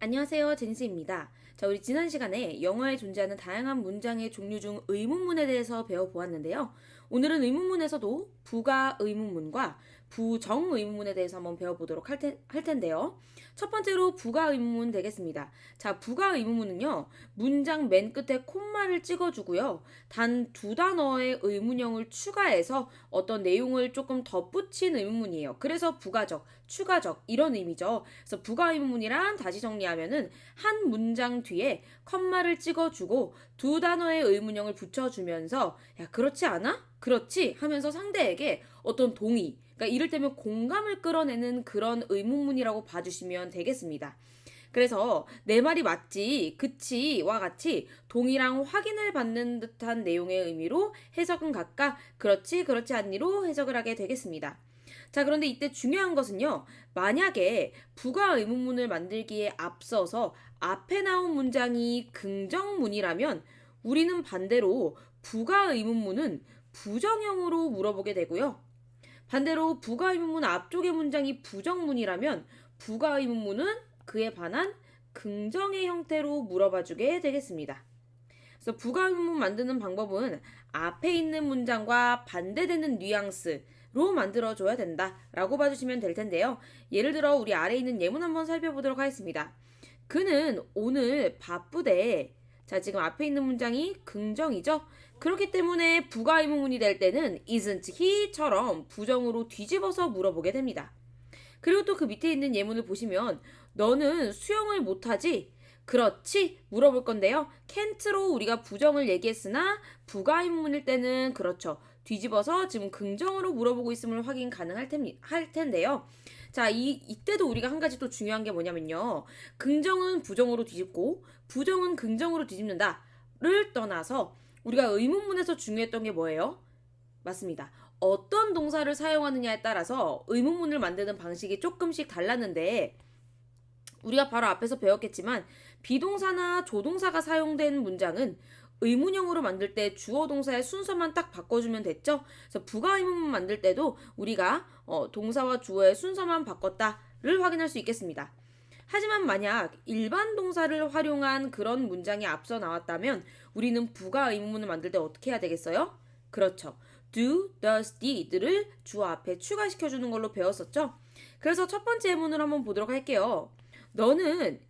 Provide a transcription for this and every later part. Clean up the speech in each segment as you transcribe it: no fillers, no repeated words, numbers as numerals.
안녕하세요, 제니스입니다. 자, 우리 지난 시간에 영어에 존재하는 다양한 문장의 종류 중 의문문에 대해서 배워보았는데요. 오늘은 의문문에서도 부가 의문문과 부정 의문문에 대해서 한번 배워보도록 할 텐데요. 첫 번째로 부가 의문문 되겠습니다. 자, 부가 의문문은요, 문장 맨 끝에 콤마를 찍어주고요. 단 두 단어의 의문형을 추가해서 어떤 내용을 조금 덧붙인 의문문이에요. 그래서 부가적, 추가적 이런 의미죠. 그래서 부가 의문문이란 다시 정리하면은 한 문장 뒤에 컴마를 찍어주고 두 단어의 의문형을 붙여주면서 야, 그렇지 않아? 그렇지? 하면서 상대에게 어떤 동의, 그러니까 이를테면 공감을 끌어내는 그런 의문문이라고 봐주시면 되겠습니다. 그래서 내 말이 맞지, 그치와 같이 동의랑 확인을 받는 듯한 내용의 의미로 해석은 각각 그렇지, 그렇지 않니로 해석을 하게 되겠습니다. 자, 그런데 이때 중요한 것은요. 만약에 부가 의문문을 만들기에 앞서서 앞에 나온 문장이 긍정문이라면 우리는 반대로 부가 의문문은 부정형으로 물어보게 되고요. 반대로 부가 의문문 앞쪽의 문장이 부정문이라면 부가 의문문은 그에 반한 긍정의 형태로 물어봐주게 되겠습니다. 그래서 부가 의문문 만드는 방법은 앞에 있는 문장과 반대되는 뉘앙스로 만들어줘야 된다라고 봐주시면 될 텐데요. 예를 들어 우리 아래에 있는 예문 한번 살펴보도록 하겠습니다. 그는 오늘 바쁘대. 자, 지금 앞에 있는 문장이 긍정이죠? 그렇기 때문에 부가 의문문이 될 때는 isn't he처럼 부정으로 뒤집어서 물어보게 됩니다. 그리고 또 그 밑에 있는 예문을 보시면 너는 수영을 못하지? 그렇지? 물어볼 건데요. can't로 우리가 부정을 얘기했으나 부가 의문문일 때는 그렇죠. 뒤집어서 지금 긍정으로 물어보고 있음을 확인 가능할 텐데요. 자, 이때도 우리가 한 가지 또 중요한 게 뭐냐면요. 긍정은 부정으로 뒤집고 부정은 긍정으로 뒤집는다를 떠나서 우리가 의문문에서 중요했던 게 뭐예요? 맞습니다. 어떤 동사를 사용하느냐에 따라서 의문문을 만드는 방식이 조금씩 달랐는데 우리가 바로 앞에서 배웠겠지만 비동사나 조동사가 사용된 문장은 의문형으로 만들 때 주어 동사의 순서만 딱 바꿔주면 됐죠. 그래서 부가 의문문 만들 때도 우리가 동사와 주어의 순서만 바꿨다를 확인할 수 있겠습니다. 하지만 만약 일반 동사를 활용한 그런 문장이 앞서 나왔다면 우리는 부가 의문문을 만들 때 어떻게 해야 되겠어요? 그렇죠. do, does, did를 주어 앞에 추가시켜주는 걸로 배웠었죠. 그래서 첫 번째 예문을 한번 보도록 할게요. 너는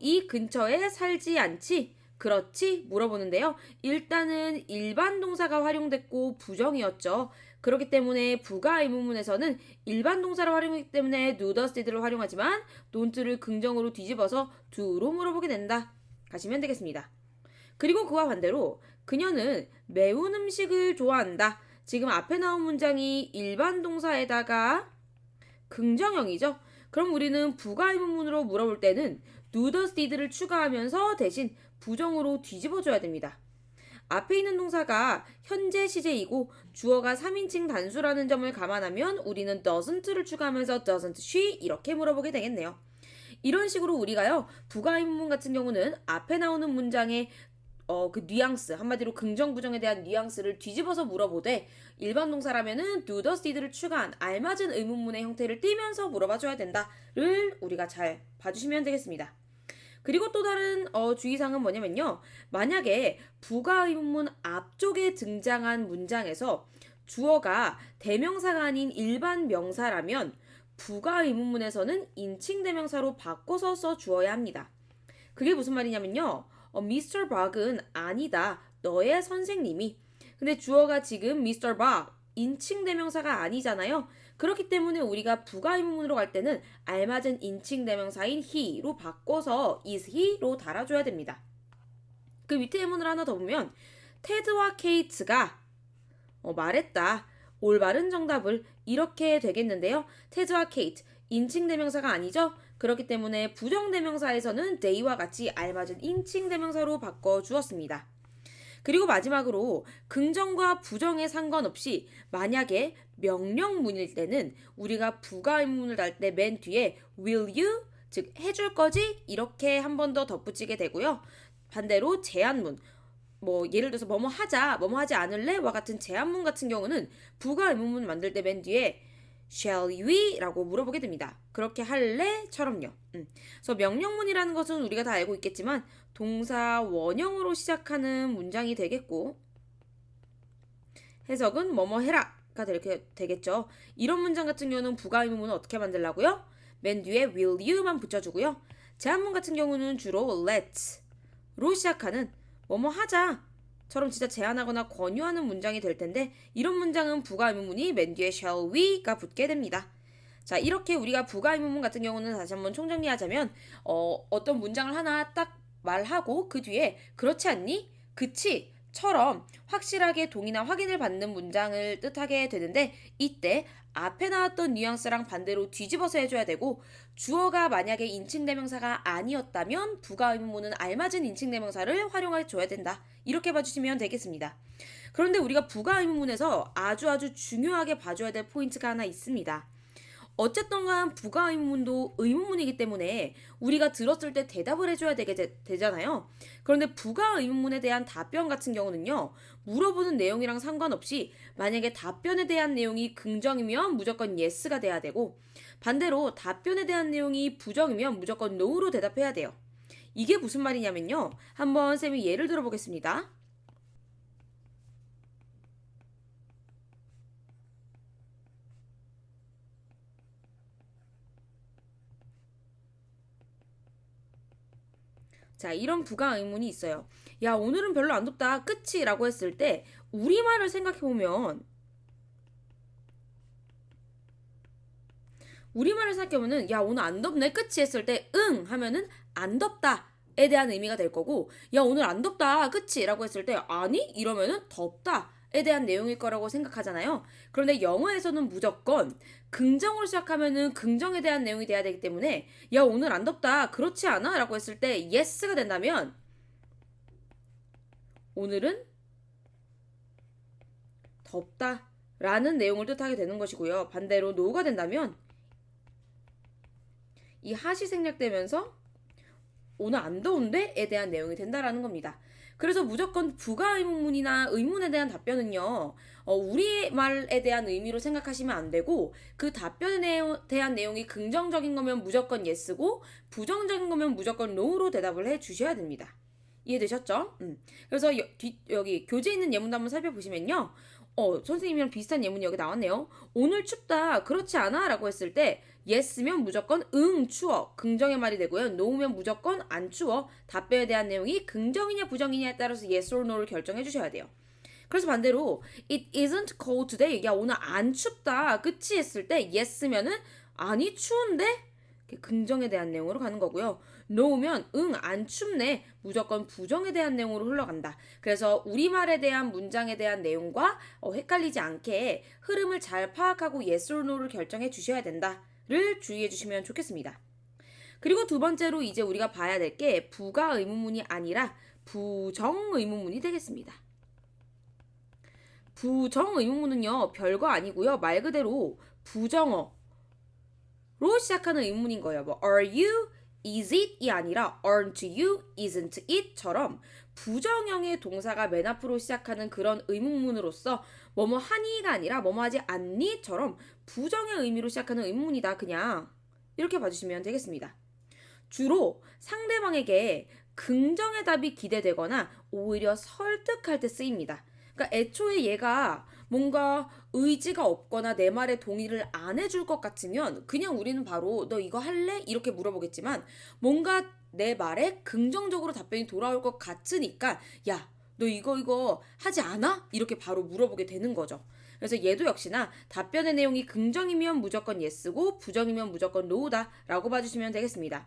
이 근처에 살지 않지? 그렇지? 물어보는데요. 일단은 일반 동사가 활용됐고 부정이었죠. 그렇기 때문에 부가 의문문에서는 일반 동사를 활용했기 때문에 do, does, did를 활용하지만 don't를 긍정으로 뒤집어서 do로 물어보게 된다. 가시면 되겠습니다. 그리고 그와 반대로 그녀는 매운 음식을 좋아한다. 지금 앞에 나온 문장이 일반 동사에다가 긍정형이죠. 그럼 우리는 부가 의문문으로 물어볼 때는 do, does, did를 추가하면서 대신 부정으로 뒤집어줘야 됩니다. 앞에 있는 동사가 현재 시제이고 주어가 3인칭 단수라는 점을 감안하면 우리는 doesn't를 추가하면서 doesn't she 이렇게 물어보게 되겠네요. 이런 식으로 우리가요. 부가 의문문 같은 경우는 앞에 나오는 문장의 그 뉘앙스, 한마디로 긍정 부정에 대한 뉘앙스를 뒤집어서 물어보되 일반 동사라면은 do, does, did를 추가한 알맞은 의문문의 형태를 띠면서 물어봐줘야 된다를 우리가 잘 봐주시면 되겠습니다. 그리고 또 다른 주의사항은 뭐냐면요. 만약에 부가 의문문 앞쪽에 등장한 문장에서 주어가 대명사가 아닌 일반 명사라면 부가 의문문에서는 인칭 대명사로 바꿔서 써주어야 합니다. 그게 무슨 말이냐면요. 미스터 박은 아니다. 너의 선생님이. 근데 주어가 지금 미스터 박 인칭 대명사가 아니잖아요. 그렇기 때문에 우리가 부가 의문문으로 갈 때는 알맞은 인칭 대명사인 he로 바꿔서 is he로 달아줘야 됩니다. 그 밑에 예문을 하나 더 보면 테드와 케이트가 말했다. 올바른 정답을 이렇게 되겠는데요. 테드와 케이트 인칭 대명사가 아니죠? 그렇기 때문에 부정 대명사에서는 they와 같이 알맞은 인칭 대명사로 바꿔 주었습니다. 그리고 마지막으로 긍정과 부정에 상관없이 만약에 명령문일 때는 우리가 부가 의문문을 달 때 맨 뒤에 will you 즉 해줄 거지 이렇게 한 번 더 덧붙이게 되고요. 반대로 제안문 예를 들어서 뭐뭐 하자, 뭐뭐 하지 않을래? 와 같은 제안문 같은 경우는 부가 의문문 만들 때 맨 뒤에 shall we? 라고 물어보게 됩니다. 그렇게 할래? 처럼요. 그래서 명령문이라는 것은 우리가 다 알고 있겠지만 동사 원형으로 시작하는 문장이 되겠고 해석은 뭐뭐 해라가 되겠죠. 이런 문장 같은 경우는 부가 의문문은 어떻게 만들라고요? 맨 뒤에 will you만 붙여주고요. 제한문 같은 경우는 주로 let로 시작하는 뭐뭐 하자 처럼 진짜 제안하거나 권유하는 문장이 될 텐데 이런 문장은 부가 의문문이 맨 뒤에 shall we가 붙게 됩니다. 자, 이렇게 우리가 부가 의문문 같은 경우는 다시 한번 총정리하자면 어떤 문장을 하나 딱 말하고 그 뒤에 그렇지 않니? 그치? 처럼 확실하게 동의나 확인을 받는 문장을 뜻하게 되는데 이때 앞에 나왔던 뉘앙스랑 반대로 뒤집어서 해줘야 되고 주어가 만약에 인칭대명사가 아니었다면 부가 의문문은 알맞은 인칭대명사를 활용해 줘야 된다. 이렇게 봐주시면 되겠습니다. 그런데 우리가 부가 의문문에서 아주 중요하게 봐줘야 될 포인트가 하나 있습니다. 어쨌든 간 부가 의문문도 의문문이기 때문에 우리가 들었을 때 대답을 해줘야 되잖아요. 그런데 부가 의문문에 대한 답변 같은 경우는요. 물어보는 내용이랑 상관없이 만약에 답변에 대한 내용이 긍정이면 무조건 yes가 돼야 되고 반대로 답변에 대한 내용이 부정이면 무조건 no로 대답해야 돼요. 이게 무슨 말이냐면요. 한번 쌤이 예를 들어보겠습니다. 자, 이런 부가 의문이 있어요. 야, 오늘은 별로 안 덥다. 그치? 라고 했을 때 우리말을 생각해보면 야, 오늘 안 덥네. 그치? 했을 때 응 하면은 안 덥다에 대한 의미가 될 거고 야, 오늘 안 덥다. 그치? 라고 했을 때 아니? 이러면은 덥다에 대한 내용일 거라고 생각하잖아요. 그런데 영어에서는 무조건 긍정으로 시작하면은 긍정에 대한 내용이 돼야 되기 때문에 야, 오늘 안 덥다. 그렇지 않아? 라고 했을 때 yes가 된다면 오늘은 덥다 라는 내용을 뜻하게 되는 것이고요. 반대로 no가 된다면 이 hat이 생략되면서 오늘 안 더운데에 대한 내용이 된다라는 겁니다. 그래서 무조건 부가 의문문이나 의문에 대한 답변은요. 우리말에 대한 의미로 생각하시면 안 되고 그 답변에 대한 내용이 긍정적인 거면 무조건 yes고 부정적인 거면 무조건 no로 대답을 해 주셔야 됩니다. 이해되셨죠? 그래서 여기 교재에 있는 예문도 한번 살펴보시면요. 선생님이랑 비슷한 예문이 여기 나왔네요. 오늘 춥다. 그렇지 않아? 라고 했을 때 yes면 무조건 응 추워. 긍정의 말이 되고요. no면 무조건 안 추워. 답변에 대한 내용이 긍정이냐 부정이냐에 따라서 yes or no를 결정해 주셔야 돼요. 그래서 반대로 it isn't cold today. 야, 오늘 안 춥다. 그치? 했을 때 yes면은 아니 추운데? 긍정에 대한 내용으로 가는 거고요. no면 응 안 춥네 무조건 부정에 대한 내용으로 흘러간다. 그래서 우리말에 대한 문장에 대한 내용과 헷갈리지 않게 흐름을 잘 파악하고 yes or no를 결정해 주셔야 된다를 주의해 주시면 좋겠습니다. 그리고 두 번째로 이제 우리가 봐야 될 게 부가 의문문이 아니라 부정 의문문이 되겠습니다. 부정 의문문은요 별거 아니고요. 말 그대로 부정어 로 시작하는 의문인 거예요. 뭐 are you, is it이 아니라 aren't you, isn't it처럼 부정형의 동사가 맨 앞으로 시작하는 그런 의문문으로서 뭐뭐 하니가 아니라 뭐뭐 하지 않니처럼 부정의 의미로 시작하는 의문문이다. 그냥 이렇게 봐주시면 되겠습니다. 주로 상대방에게 긍정의 답이 기대되거나 오히려 설득할 때 쓰입니다. 그러니까 애초에 얘가 뭔가 의지가 없거나 내 말에 동의를 안 해줄 것 같으면 그냥 우리는 바로 너 이거 할래? 이렇게 물어보겠지만 뭔가 내 말에 긍정적으로 답변이 돌아올 것 같으니까 야, 너 이거 하지 않아? 이렇게 바로 물어보게 되는 거죠. 그래서 얘도 역시나 답변의 내용이 긍정이면 무조건 yes고 부정이면 무조건 no다 라고 봐주시면 되겠습니다.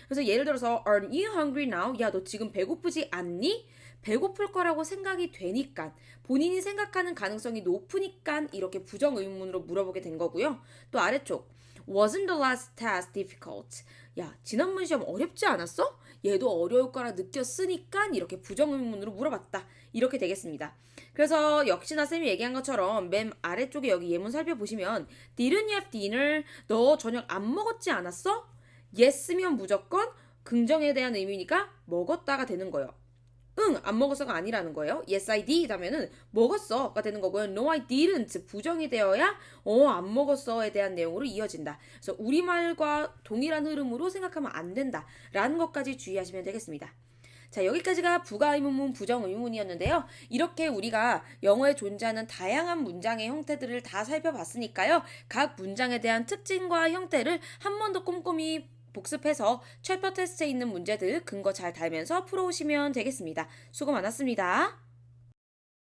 그래서 예를 들어서 Are you hungry now? 야, 너 지금 배고프지 않니? 배고플 거라고 생각이 되니까 본인이 생각하는 가능성이 높으니까 이렇게 부정 의문으로 물어보게 된 거고요. 또 아래쪽 Wasn't the last test difficult? 야, 지난번 시험 어렵지 않았어? 얘도 어려울 거라 느꼈으니까 이렇게 부정 의문으로 물어봤다. 이렇게 되겠습니다. 그래서 역시나 쌤이 얘기한 것처럼 맨 아래쪽에 여기 예문 살펴보시면 Didn't you have dinner? 너 저녁 안 먹었지 않았어? yes면 무조건 긍정에 대한 의미니까 먹었다가 되는 거예요. 응, 안 먹었어가 아니라는 거예요. Yes, I did 하면은 먹었어가 되는 거고요. No, I didn't 부정이 되어야 안 먹었어에 대한 내용으로 이어진다. 그래서 우리말과 동일한 흐름으로 생각하면 안 된다라는 것까지 주의하시면 되겠습니다. 자, 여기까지가 부가 의문문, 부정 의문문이었는데요. 이렇게 우리가 영어에 존재하는 다양한 문장의 형태들을 다 살펴봤으니까요. 각 문장에 대한 특징과 형태를 한 번 더 꼼꼼히 복습해서 챕터 테스트에 있는 문제들 근거 잘 달면서 풀어오시면 되겠습니다. 수고 많았습니다.